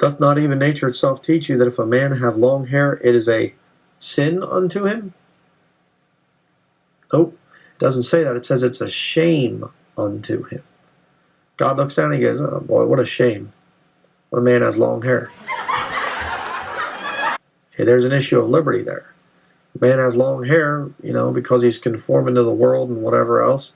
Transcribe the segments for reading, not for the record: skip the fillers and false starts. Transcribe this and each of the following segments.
Doth not even nature itself teach you that if a man have long hair, it is a sin unto him? Nope, it doesn't say that. It says it's a shame unto him. God looks down and he goes, oh boy, what a shame when a man has long hair. Okay, there's an issue of liberty there. A man has long hair, because he's conforming to the world and whatever else.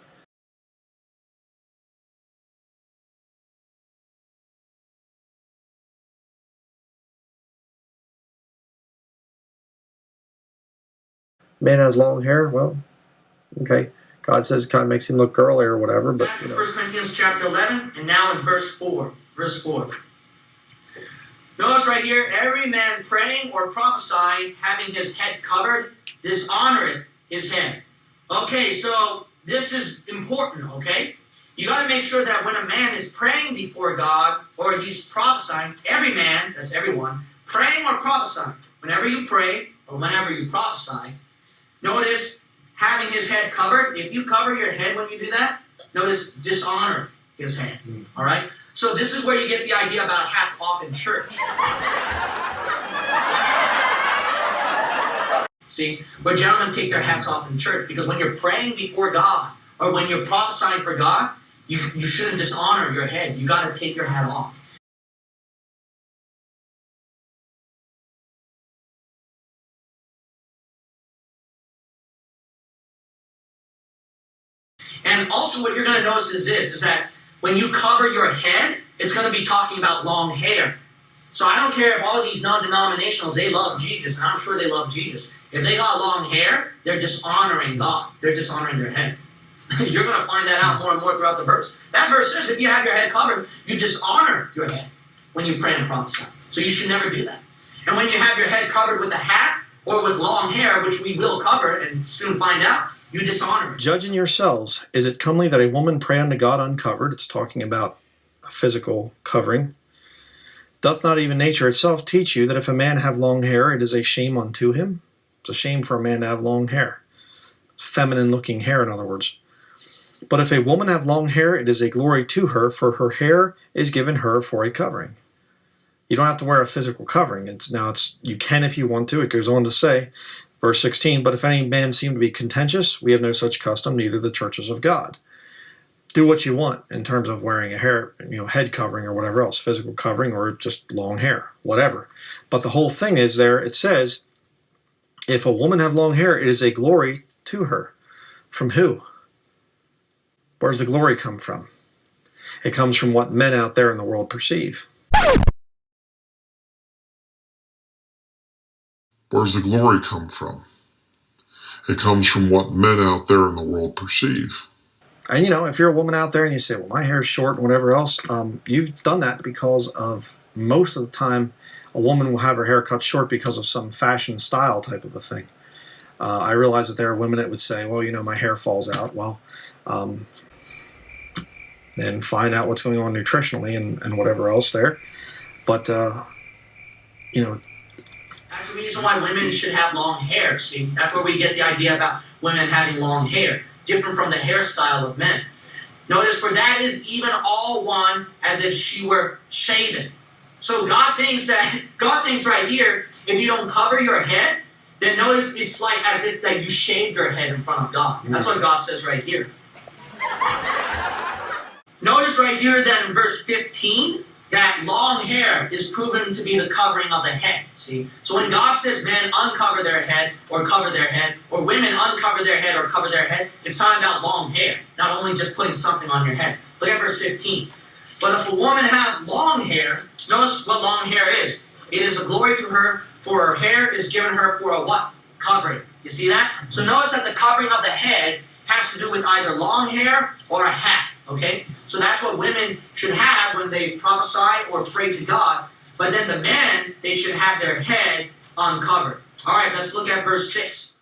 Man has long hair, well, okay. God says it kind of makes him look girly or whatever, but Back to 1 Corinthians chapter 11, and now in verse 4. Verse 4. Notice right here, every man praying or prophesying, having his head covered, dishonoreth his head. Okay, so this is important, okay? You got to make sure that when a man is praying before God, or he's prophesying, every man, that's everyone, praying or prophesying, whenever you pray, or whenever you prophesy, notice having his head covered. If you cover your head when you do that, notice dishonor his head. All right? So this is where you get the idea about hats off in church. See, where gentlemen take their hats off in church, because when you're praying before God, or when you're prophesying for God, you shouldn't dishonor your head. You got to take your hat off. And also what you're going to notice is this, is that when you cover your head, it's going to be talking about long hair. So I don't care if all of these non-denominationals, they love Jesus, and I'm sure they love Jesus. If they got long hair, they're dishonoring God. They're dishonoring their head. You're going to find that out more and more throughout the verse. That verse says if you have your head covered, you dishonor your head when you pray and prophesy. So you should never do that. And when you have your head covered with a hat or with long hair, which we will cover and soon find out, you dishonor. Judging yourselves, is it comely that a woman pray unto God uncovered? It's talking about a physical covering. Doth not even nature itself teach you that if a man have long hair, it is a shame unto him? It's a shame for a man to have long hair. Feminine-looking hair, in other words. But if a woman have long hair, it is a glory to her, for her hair is given her for a covering. You don't have to wear a physical covering. You can if you want to. It goes on to say, verse 16, but if any man seem to be contentious, we have no such custom, neither the churches of God. Do what you want in terms of wearing a head covering or whatever else, physical covering or just long hair, whatever. But the whole thing is there, it says, if a woman have long hair, it is a glory to her. From who? Where does the glory come from? It comes from what men out there in the world perceive. Where does the glory come from? It comes from what men out there in the world perceive. And if you're a woman out there and you say, well, my hair's short and whatever else, you've done that because of, most of the time, a woman will have her hair cut short because of some fashion style type of a thing. I realize that there are women that would say, well, my hair falls out. Well, then find out what's going on nutritionally and whatever else there. But, That's the reason why women should have long hair, see? That's where we get the idea about women having long hair, different from the hairstyle of men. Notice, for that is even all one as if she were shaven. So God thinks right here, if you don't cover your head, then notice it's like as if that you shaved your head in front of God. That's what God says right here. Notice right here that in verse 15, that long hair is proven to be the covering of the head, see? So when God says men uncover their head or cover their head, or women uncover their head or cover their head, it's talking about long hair, not only just putting something on your head. Look at verse 15. But if a woman have long hair, notice what long hair is. It is a glory to her, for her hair is given her for a what? Covering. You see that? So notice that the covering of the head has to do with either long hair or a hat. Okay? So that's what women should have when they prophesy or pray to God. But then the men, they should have their head uncovered. All right, let's look at verse 6.